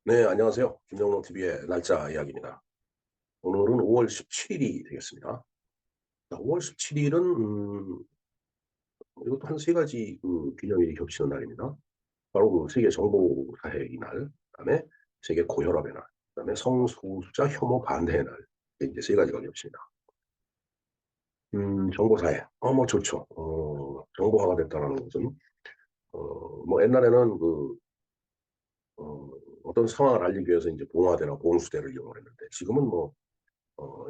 네, 안녕하세요. 김영롱 TV의 날짜 이야기입니다. 오늘은 5월 17일이 되겠습니다. 5월 17일은 이것도 한 세 가지 기념일이 겹치는 날입니다. 바로 그 세계 정보사회의 날, 그다음에 세계 고혈압의 날, 그다음에 성소수자 혐오 반대의 날. 이제 세 가지가 겹칩니다. 정보사회. 뭐 좋죠. 정보화가 됐다라는 것은 뭐 옛날에는 어, 어떤 상황을 알리기 위해서 이제 봉화대나 봉수대를 이용을 했는데 지금은 뭐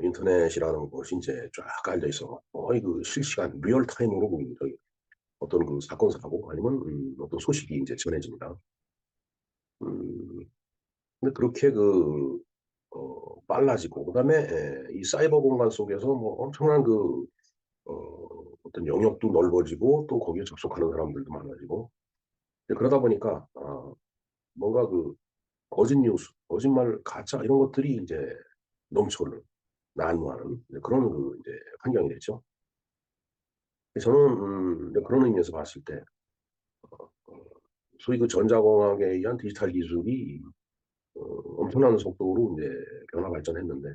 인터넷이라는 것이 이제 쫙 깔려 있어. 거의 그 실시간 리얼 타임으로 저기 어떤 그 사건 사고 아니면 어떤 소식이 이제 전해집니다. 음, 근데 그렇게 빨라지고 그다음에 이 사이버 공간 속에서 뭐 엄청난 어떤 영역도 넓어지고 또 거기에 접속하는 사람들도 많아지고 그러다 보니까 뭔가 거짓 뉴스, 거짓말, 가짜 이런 것들이 이제 넘쳐는 난무하는 이제 그런 이제 환경이 됐죠. 저는 이제 그런 의미에서 봤을 때 소위 전자공학에 의한 디지털 기술이 어 엄청난 속도로 이제 변화 발전했는데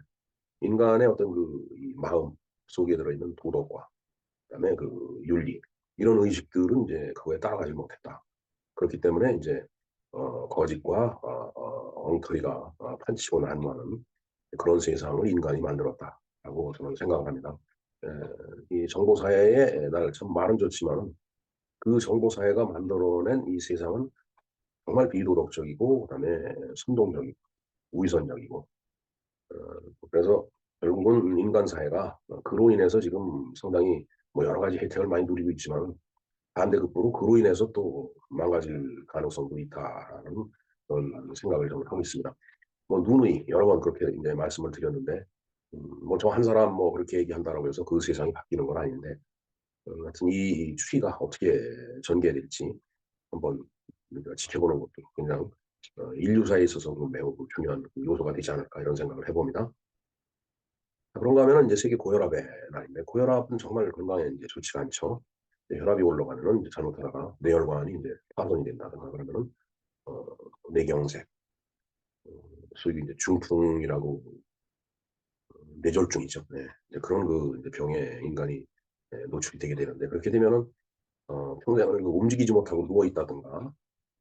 인간의 어떤 이 마음 속에 들어있는 도덕과 그다음에 윤리 이런 의식들은 이제 그거에 따라가지 못했다. 그렇기 때문에 이제 거짓과 엉터리가 판치고 난무하는 그런 세상을 인간이 만들었다라고 저는 생각을 합니다. 에, 이 정보 사회에 날 참 말은 좋지만은 그 정보 사회가 만들어낸 이 세상은 정말 비도덕적이고 그다음에 선동적이고 우위선적이고 그래서 결국은 인간 사회가 그로 인해서 지금 상당히 뭐 여러 가지 혜택을 많이 누리고 있지만 반대급부로 그로 인해서 또 망가질 가능성도 있다라는 그런 생각을 저는 하고 있습니다. 뭐 누누이 여러 번 그렇게 이제 말씀을 드렸는데 뭐 저 한 사람 뭐 그렇게 얘기한다라고 해서 그 세상이 바뀌는 건 아닌데 하여튼 이 추이가 어떻게 전개될지 한번 우리가 지켜보는 것도 그냥 인류사에 있어서 매우 중요한 요소가 되지 않을까 이런 생각을 해봅니다. 그런가 하면은 이제 세계 고혈압의 날인데 고혈압은 정말 건강에 이제 좋지가 않죠. 혈압이 올라가면은 이제 잘못하다가 뇌혈관이 이제 파손이 된다든가 그러면은 어, 뇌경색, 어, 소위 이제 중풍이라고 뇌졸중이죠. 네. 이제 그런 이제 병에 인간이 노출이 되게 되는데 그렇게 되면은 평생을 움직이지 못하고 누워 있다든가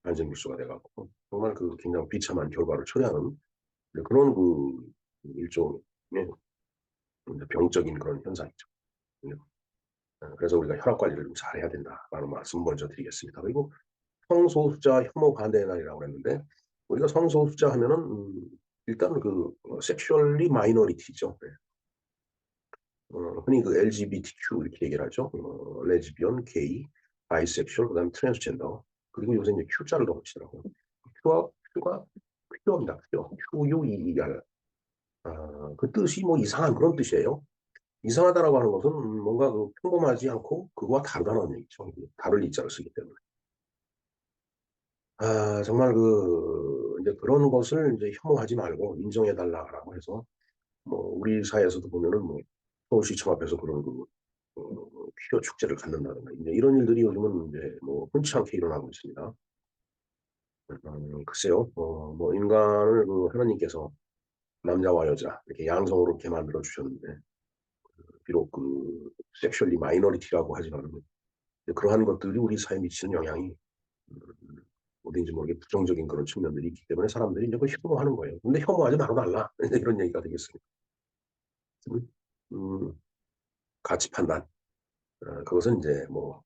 안진불수가 돼갖고 정말 굉장히 비참한 결과를 초래하는 그런 일종의 이제 병적인 그런 현상이죠. 네. 그래서 우리가 혈압 관리를 좀 잘해야 된다라는 말씀 먼저 드리겠습니다. 그리고 성소수자 혐오 반대 날이라고 했는데 우리가 성소수자 하면은 일단 섹슈얼리 마이너리티죠. 네. 흔히 LGBTQ 이렇게 얘기를 하죠. 레즈비언, 게이, 바이섹슈얼, 그다음에 트랜스젠더 그리고 요새 이제 Q자를 더 붙이더라고요. Q가 퓨어입니다. 퓨어. QUER. 그 뜻이 뭐 이상한 그런 뜻이에요. 이상하다라고 하는 것은 뭔가 평범하지 않고 그거와 다르다는 얘기죠. 다를 이자를 쓰기 때문에. 정말 이제 그런 것을 이제 혐오하지 말고 인정해 달라고 해서 뭐 우리 사회에서도 보면은 뭐 서울시청 앞에서 그런 퀴어 축제를 갖는다든가 이제 이런 일들이 요즘은 이제 뭐 흔치 않게 일어나고 있습니다. 글쎄요. 뭐 인간을 하나님께서 남자와 여자 이렇게 양성으로 이렇게 만들어 주셨는데 비록 섹슈얼리 마이너리티라고 하지만 그러한 것들이 우리 사회에 미치는 영향이 음 어딘지 모르게 부정적인 그런 측면들이 있기 때문에 사람들이 이제 그걸 혐오하는 거예요. 근데 혐오하지 말아 달라. 이런 얘기가 되겠습니다. 음 음 가치 판단 그것은 이제 뭐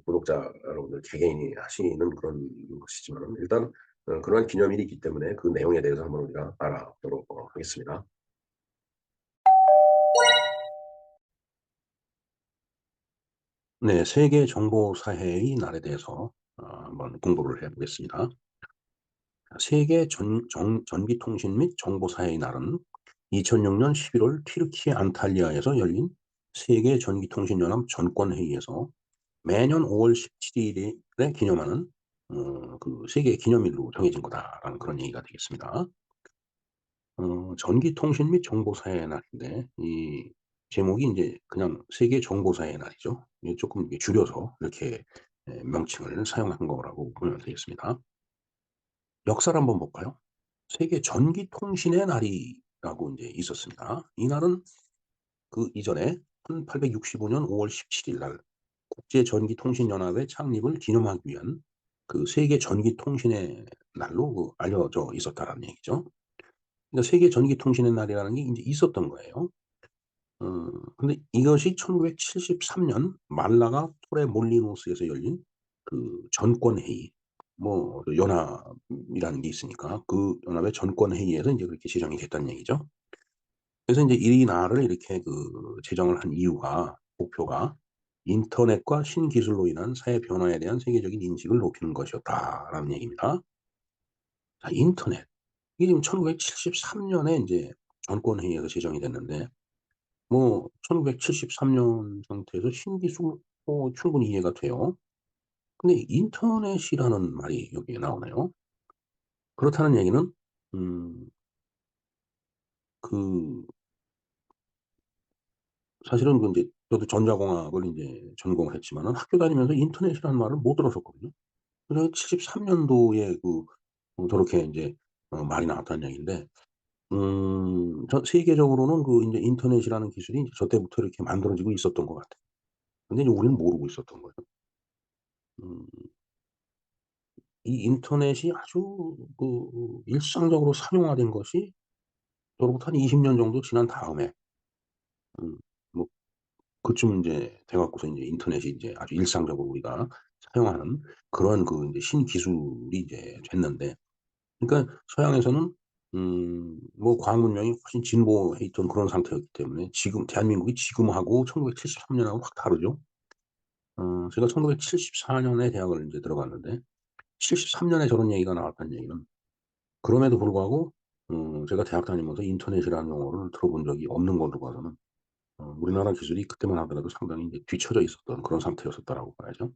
구독자 여러분들 개개인이 하시는 그런 것이지만 일단 그러한 기념일이 있기 때문에 그 내용에 대해서 한번 우리가 알아보도록 하겠습니다. 네, 세계 정보 사회의 날에 대해서 한번 공부를 해보겠습니다. 세계 전기통신 및 정보사회의 날은 2006년 11월 튀르키예 안탈리아에서 열린 세계 전기통신연합 전권회의에서 매년 5월 17일에 기념하는 세계 기념일로 정해진 거다라는 그런 얘기가 되겠습니다. 전기통신 및 정보사회의 날인데 이 제목이 이제 그냥 세계 정보사회의 날이죠. 이게 조금 이게 줄여서 이렇게 명칭을 사용한 거라고 보면 되겠습니다. 역사를 한번 볼까요? 세계 전기통신의 날이라고 인제 있었습니다. 이날은 그 이전에 1865년 5월 17일 날 국제 전기통신 연합의 창립을 기념하기 위한 그 세계 전기통신의 날로 알려져 있었다라는 얘기죠. 그러니까 세계 전기통신의 날이라는 게 인제 있었던 거예요. 근데 이것이 1973년 말라가 토레몰리노스에서 열린 그 전권회의, 뭐 그 연합이라는 게 있으니까 그 연합의 전권회의에서 인제 그렇게 제정이 됐다는 얘기죠. 그래서 인제 이 날을 이렇게 제정을 한 이유가, 목표가 '인터넷과 신기술로 인한 사회 변화에 대한 세계적인 인식을 높이는 것이었다.'라는 얘기입니다. 자, 인터넷. 이게 지금 1973 년에 인제 전권회의에서 제정이 됐는데, 뭐 1973년 상태에서 신기술 충분히 이해가 돼요. 근데 인터넷이라는 말이 여기에 나오네요. 그렇다는 얘기는 음 그 사실은 인제 저도 전자공학을 인제 전공을 했지만은 학교 다니면서 인터넷이라는 말을 못 들었었거든요. 그래서 73 년도에 저렇게 인제 말이 나왔다는 얘기인데, 전 세계적으로는 인제 인터넷이라는 기술이 인제 저 때부터 이렇게 만들어지고 있었던 것 같아요. 근데 이제 우리는 모르고 있었던 거예요. 음 이 인터넷이 아주 일상적으로 상용화된 것이 저로부터 한 20년 정도 지난 다음에, 음 뭐 그쯤 인제 돼 갖고서 인제 인터넷이 인제 아주 일상적으로 우리가 사용하는 그런 인제 신기술이 이제 됐는데, 그러니까 서양에서는 뭐 과학 문명이 훨씬 진보해 있던 그런 상태였기 때문에 지금 대한민국이 지금하고 1973 년하고 확 다르죠. 제가 1974 년에 대학을 인제 들어갔는데 73 년에 저런 얘기가 나왔다는 얘기는, 그럼에도 불구하고 제가 대학 다니면서 인터넷이라는 용어를 들어본 적이 없는 걸로 봐서는 우리나라 기술이 그때만 하더라도 상당히 이제 뒤처져 있었던 그런 상태였었다라고 봐야죠.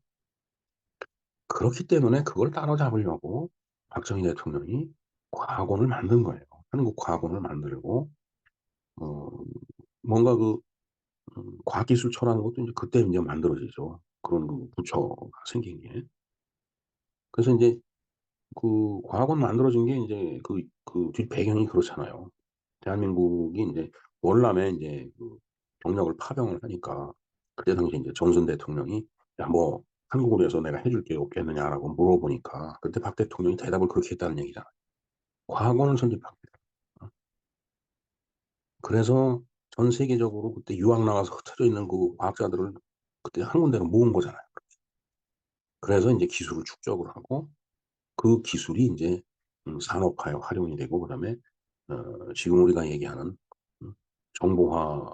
그렇기 때문에 그걸 따라잡으려고 박정희 대통령이 과학원을 만든 거예요. 한국 과학원을 만들고 어 뭔가 과학기술처라는 것도 인제 그때 인제 만들어지죠. 그런 부처가 생긴 게. 그래서 인제 과학원 만들어진 게 인제 뒷배경이 그렇잖아요. 대한민국이 인제 월남에 인제 병력을 파병을 하니까 그때 당시에 인제 정선 대통령이 "야, 뭐 한국으로 해서 내가 해줄 게 없겠느냐."라고 물어보니까 그때 박 대통령이 대답을 그렇게 했다는 얘기잖아요. 과학원을 설립합니다. 어 그래서 전 세계적으로 그때 유학 나가서 흩어져 있는 과학자들을 그때 한 군데로 모은 거잖아요. 그래서 인제 기술을 축적을 하고 그 기술이 인제 산업화에 활용이 되고, 그다음에 지금 우리가 얘기하는 음 정보화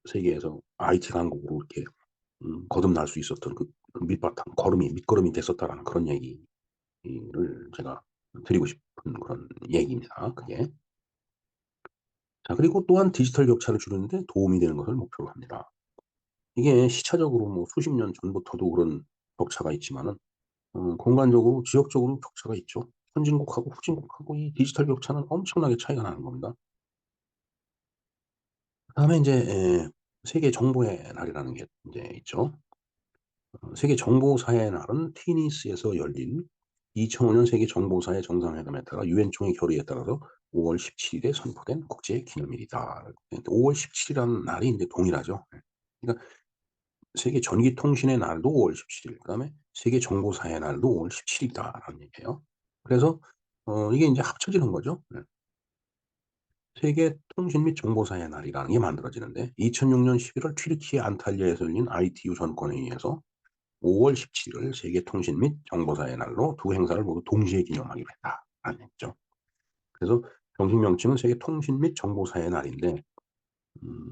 세계에서 IT 강국으로 이렇게 거듭날 수 있었던 밑바탕 밑거름이 됐었다라는 그런 얘기를 제가 드리고 싶은 그런 얘기입니다, 그게. 자, 그리고 또한 디지털 격차를 줄이는 데 도움이 되는 것을 목표로 합니다. 이게 시차적으로 뭐 수십 년 전부터도 그런 격차가 있지만은 공간적으로 지역적으로 격차가 있죠. 선진국하고 후진국하고 이 디지털 격차는 엄청나게 차이가 나는 겁니다. 그다음에 인제 세계 정보의 날이라는 게 인제 있죠. 세계 정보사의 날은 티니스에서 열린 2005년 세계 정보사회 정상회담에 따라 유엔 총회 결의에 따라서 5월 17 일에 선포된 국제 기념일이다. 5월 17 일이라는 날이 인제 동일하죠. 예. 그러니까 세계 전기통신의 날도 5월 17 일, 그다음에 세계 정보사의 날도 5월 17 일이다라는 얘기예요. 그래서 이게 인제 합쳐지는 거죠. 네. 세계 통신 및 정보사의 날이라는 게 만들어지는데, 2006년 11월 튀르키예 안탈리아에서 열린 ITU 전권회의에서 5월 17 일을 세계 통신 및 정보사의 날로 두 행사를 모두 동시에 기념하기로 했다라는 얘기죠. 그래서 정식 명칭은 세계 통신 및 정보사의 날인데,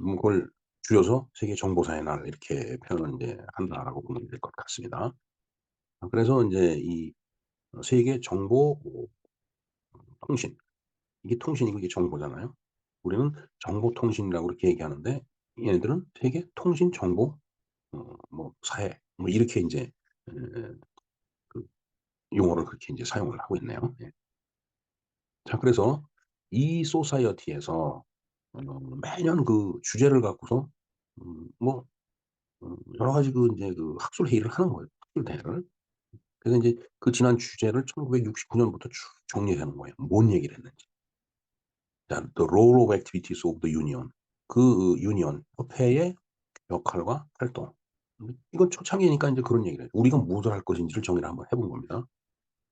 뭐 그걸 줄여서 세계 정보사의 날 이렇게 표현을 인제 한다라고 보면 될 것 같습니다. 그래서 인제 이 세계 정보 통신, 이게 통신이고 이게 정보잖아요. 우리는 정보통신이라고 그렇게 얘기하는데, 얘네들은 세계 통신 정보 뭐 사회 뭐 이렇게 인제 에 그 용어를 그렇게 인제 사용을 하고 있네요. 예. 자, 그래서 이 소사이어티에서 매년 주제를 갖고서 뭐 여러 가지 인제 학술 회의를 하는 거예요, 학술 대회를. 그래서 인제 그 지난 주제를 1969년부터 쭉 정리해 놓은 거예요. 뭔 얘기를 했는지. 자, The Role of Activities of the Union. 그 유니언 협회의 역할과 활동. 이건 초창기니까 인제 그런 얘기를 해요. 우리가 무엇을 할 것인지를 정의를 한번 해본 겁니다.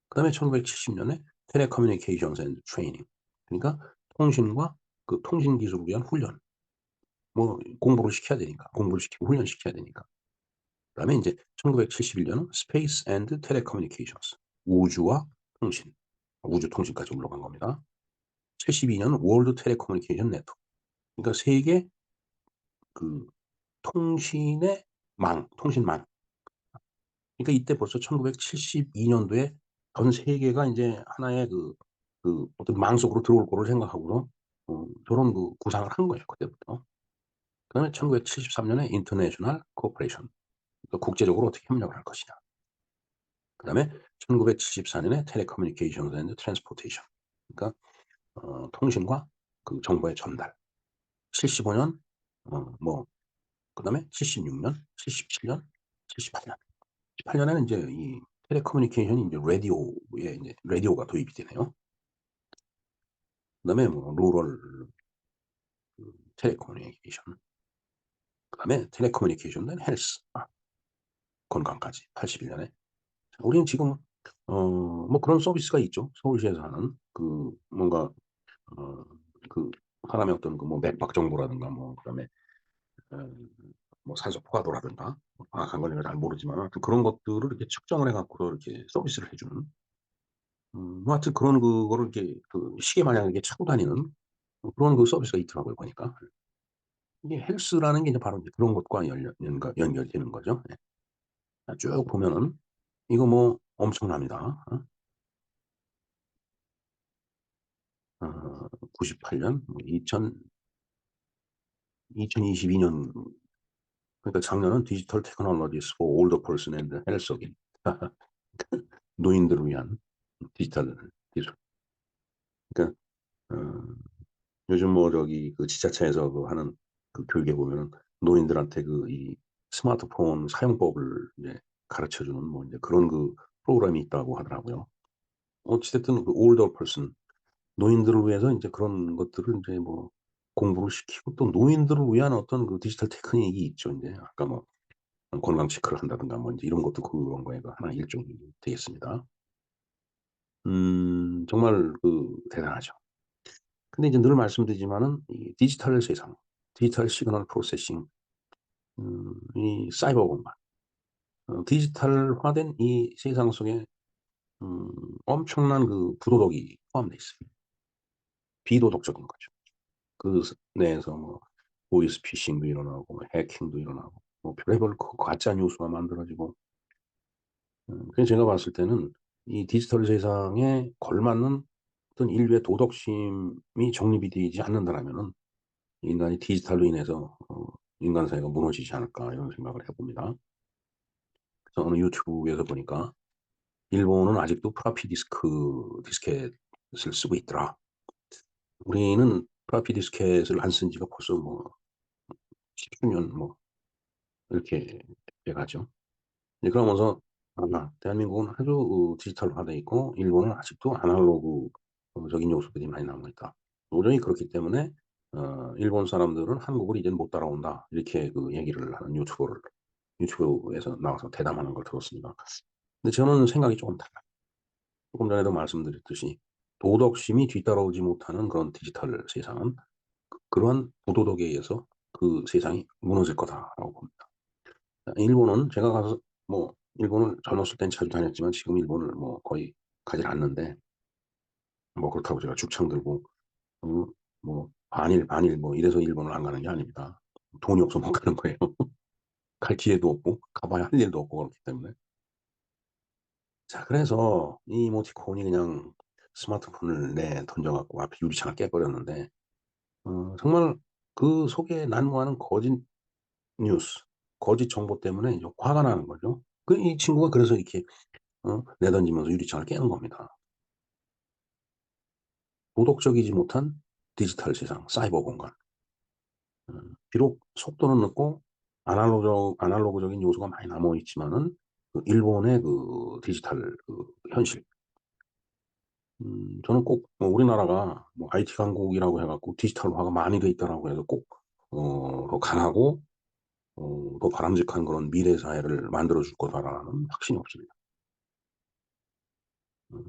그다음에 1970 년에 Telecommunications and Training. 그러니까 통신과 그 통신 기술을 위한 훈련. 뭐 공부를 시켜야 되니까. 공부를 시키고 훈련시켜야 되니까. 그다음에 인제 1971 년은 Space and Telecommunications. 우주와 통신. 우주 통신까지 올라간 겁니다. 72 년은 World Telecommunication Network. 그러니까 세계 그 통신의 통신망. 그러니까 이때 벌써 1972 년도에 전 세계가 인제 하나의 어떤 망 속으로 들어올 거를 생각하고서 저런 구상을 한 거예요 그때부터. 그다음에 1973 년에 International Cooperation. 그러니까 국제적으로 어떻게 협력을 할 것이냐. 그다음에 1974 년에 Telecommunications and Transportation. 그러니까 통신과 그 정보의 전달. 75년 뭐 그다음에 76 년, 77 년, 78 년. 78 년에는 인제 이 텔레커뮤니케이션이 인제 라디오에 인제 라디오가 도입이 되네요. 그다음에 뭐 루럴 텔레커뮤니케이션. 그다음에 텔레커뮤니케이션 된 헬스 건강까지 81 년에. 우리는 지금 뭐 그런 서비스가 있죠. 서울시에서 하는 뭔가 어 그 사람의 어떤 뭐 맥박 정보라든가 뭐 그다음에 어 뭐 산소 포화도라든가 뭐 정확한 건 제가 잘 모르지만 하여튼 그런 것들을 이렇게 측정을 해 갖고서 이렇게 서비스를 해 주는 뭐 하여튼 그런 그거를 이렇게 시계 마냥 이렇게 차고 다니는 그런 서비스가 있더라고요 보니까. 이게 헬스라는 게 이제 바로 이제 그런 것과 연결되는 거죠. 예. 쭉 보면은 이거 뭐 엄청납니다. 98년 뭐 2022년 그러니까 작년은 디지털 테크놀로지스 for older person and health again. 노인들을 위한 디지털 기술. 그러니까 어 요즘 뭐 저기 지자체에서 하는 교육에 보면은 노인들한테 이 스마트폰 사용법을 이제 가르쳐 주는 뭐 인제 그런 프로그램이 있다고 하더라고요. 어찌 됐든 older person 노인들을 위해서 인제 그런 것들을 인제 뭐 공부를 시키고 또 노인들을 위한 어떤 디지털 테크닉이 있죠 인제. 아까 뭐 건강 체크를 한다든가 뭐 인제 이런 것도 그런 거에 하나의 일종이 되겠습니다. 정말 대단하죠. 근데 이제 늘 말씀드리지만은 이 디지털 세상, 디지털 시그널 프로세싱, 이 사이버 공간, 디지털화된 이 세상 속에 음 엄청난 부도덕이 포함되어 있습니다. 비도덕적인 거죠. 내에서 뭐 보이스 피싱도 일어나고 뭐 해킹도 일어나고 뭐 별의별 가짜 뉴스가 만들어지고 그래서 제가 봤을 때는 이 디지털 세상에 걸맞는 어떤 인류의 도덕심이 정립이 되지 않는다라면은 인간이 디지털로 인해서 인간 사회가 무너지지 않을까 이런 생각을 해 봅니다. 그래서 어느 유튜브에서 보니까 일본은 아직도 플라피 디스켓을 쓰고 있더라. 우리는 플라피 디스켓을 안 쓴 지가 벌써 뭐 10수년 뭐 이렇게 돼 가죠. 네, 그러면서 대한민국은 아주 디지털화돼 있고 일본은 아직도 아날로그 적인 요소들이 많이 남아 있다. 도저히 그렇기 때문에 "일본 사람들은 한국을 이제는 못 따라온다." 이렇게 얘기를 하는 유튜브에서 나와서 대담하는 걸 들었습니다. 근데 저는 생각이 조금 달라요. 조금 전에도 말씀드렸듯이 도덕심이 뒤따라오지 못하는 그런 디지털 세상은 그러한 부도덕에 의해서 그 세상이 무너질 거다라고 봅니다. 일본은 제가 가서 뭐 일본을 젊었을 땐 자주 다녔지만 지금 일본을 뭐 거의 가질 않는데 뭐 그렇다고 제가 죽창 들고 어 뭐 반일, 반일 뭐 이래서 일본을 안 가는 게 아닙니다. 돈이 없어 못 가는 거예요. 갈 기회도 없고 가 봐야 할 일도 없고 그렇기 때문에. 자, 그래서 이 이모티콘이 그냥 스마트폰을 던져 갖고 앞에 유리창을 깨 버렸는데 정말 그 속에 난무하는 거짓 뉴스, 거짓 정보 때문에 이제 화가 나는 거죠. 이 친구가 그래서 이렇게 내던지면서 유리창을 깨는 겁니다. 도덕적이지 못한 디지털 세상, 사이버 공간. 비록 속도는 늦고 아날로그적인 요소가 많이 남아 있지만은 그 일본의 그 디지털 그 현실. 저는 꼭 우리나라가 뭐 IT 강국이라고 해갖고 디지털화가 많이 돼 있다라고 해서 꼭 더 강하고 더 바람직한 그런 미래 사회를 만들어 줄 거다라는 확신이 없습니다. 음,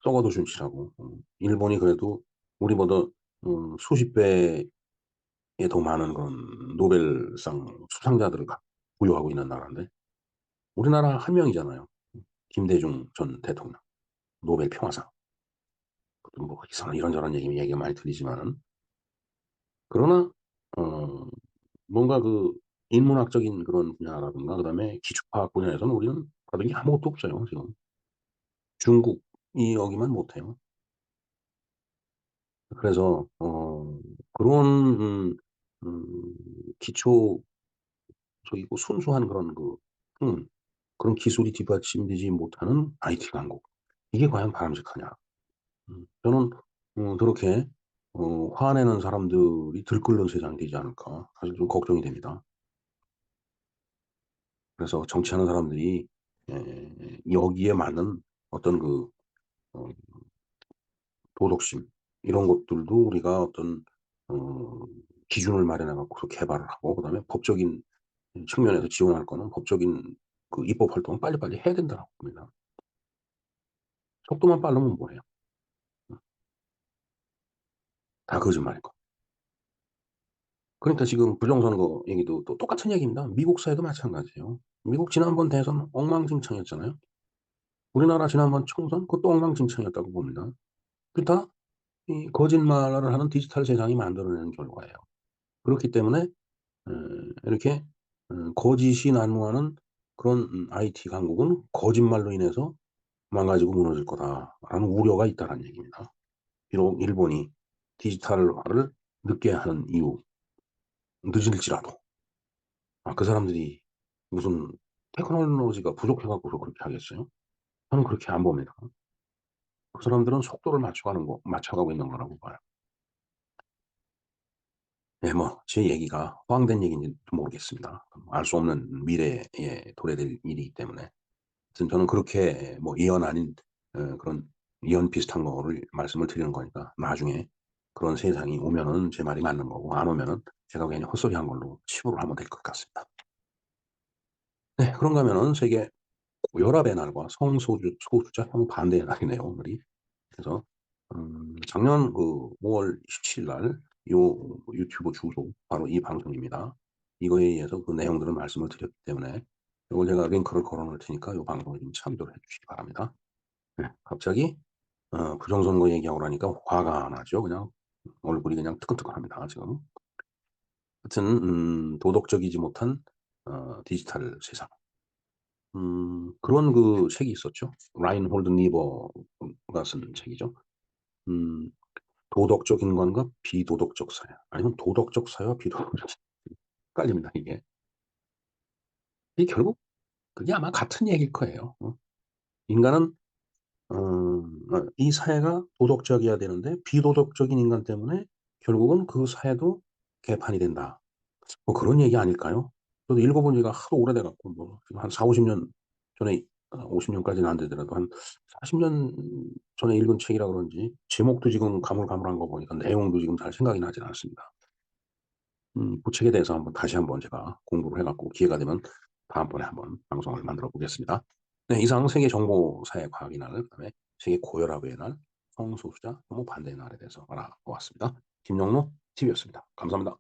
썩어도 준치라고. 일본이 그래도 우리보다 수십 배에 더 많은 그런 노벨상 수상자들을 부여하고 있는 나라인데 우리나라 한 명이잖아요. 김대중 전 대통령 노벨 평화상. 뭐 이상한 이런저런 얘기가 많이 들리지만은 그러나 어, 뭔가 그 인문학적인 그런 분야라든가 그다음에 기초과학 분야에서는 우리는 받은 게 아무것도 없어요 지금. 중국이 여기만 못해요. 그래서 그런 음, 기초적이고 순수한 그런 그런 기술이 뒷받침되지 못하는 IT 강국. 이게 과연 바람직하냐? 저는 그렇게 화내는 사람들이 들끓는 세상이 되지 않을까 사실 좀 걱정이 됩니다. 그래서 정치하는 사람들이 여기에 맞는 어떤 그 어, 도덕심 이런 것들도 우리가 어떤 어, 기준을 마련해 갖고 개발을 하고 그다음에 법적인 측면에서 지원할 거는 법적인 그 입법 활동을 빨리빨리 해야 된다고 봅니다. 속도만 빠르면 뭐해요? 다 거짓말일 거. 그러니까 지금 부정선거 얘기도 또 똑같은 얘기입니다. 미국 사회도 마찬가지예요. 미국 지난번 대선 엉망진창이었잖아요. 우리나라 지난번 총선 그것도 엉망진창이었다고 봅니다. 그 다 이 거짓말을 하는 디지털 세상이 만들어내는 결과예요. 그렇기 때문에 이렇게 거짓이 난무하는 그런 IT 강국은 거짓말로 인해서 망가지고 무너질 거다라는 우려가 있다는 얘기입니다. 비록 일본이 디지털화를 늦게 하는 이유, 늦을지라도 그 사람들이 무슨 테크놀로지가 부족해갖고서 그렇게 하겠어요? 저는 그렇게 안 봅니다. 그 사람들은 속도를 맞춰가고 있는 거라고 봐요. 네, 뭐, 제 얘기가 허황된 얘기인지 모르겠습니다. 알 수 없는 미래에 도래될 일이기 때문에. 하여튼 저는 그렇게 뭐 예언 아닌 그런 예언 비슷한 거를 말씀을 드리는 거니까 나중에 그런 세상이 오면은 제 말이 맞는 거고 안 오면은 제가 괜히 헛소리 한 걸로 치부를 하면 될 것 같습니다. 네, 그런가 하면은 세계 고혈압의 날과 성소수자 혐오 반대의 날이네요, 오늘이. 그래서 작년 그 5월 27일 날 요 유튜브 주소 바로 이 방송입니다. 이거에 의해서 그 내용들을 말씀을 드렸기 때문에 이걸 제가 링크를 걸어 놓을 테니까 이 방송에 좀 참조를 해 주시기 바랍니다. 네, 갑자기 부정선거 얘기하고 나니까 화가 나죠. 그냥 얼굴이 그냥 뜨끈뜨끈합니다, 지금. 하여튼 도덕적이지 못한 디지털 세상. 그런 그 책이 있었죠. 라인홀드 니버가 쓴 책이죠. 음, 도덕적 인간과 비도덕적 사회. 아니면 도덕적 사회와 비도덕적 사회. 헷갈립니다, 이게. 이 결국 그게 아마 같은 얘기일 거예요. 인간은 이 사회가 도덕적이어야 되는데 비도덕적인 인간 때문에 결국은 그 사회도 개판이 된다. 뭐 그런 얘기 아닐까요? 저도 읽어본 지가 하도 오래돼 갖고 뭐 한 4-50년 전에 50년까지는 안 되더라도 한 40년 전에 읽은 책이라 그런지 제목도 지금 가물가물한 거 보니까 내용도 지금 잘 생각이 나질 않습니다. 그 책에 대해서 다시 한번 제가 공부를 해 갖고 기회가 되면 다음번에 한번 방송을 만들어 보겠습니다. 네, 이상 세계 정보 사회 과학의 날, 그다음에 세계 고혈압의 날, 성소수자 혐오 반대의 날에 대해서 알아보았습니다. 김영로 TV였습니다. 감사합니다.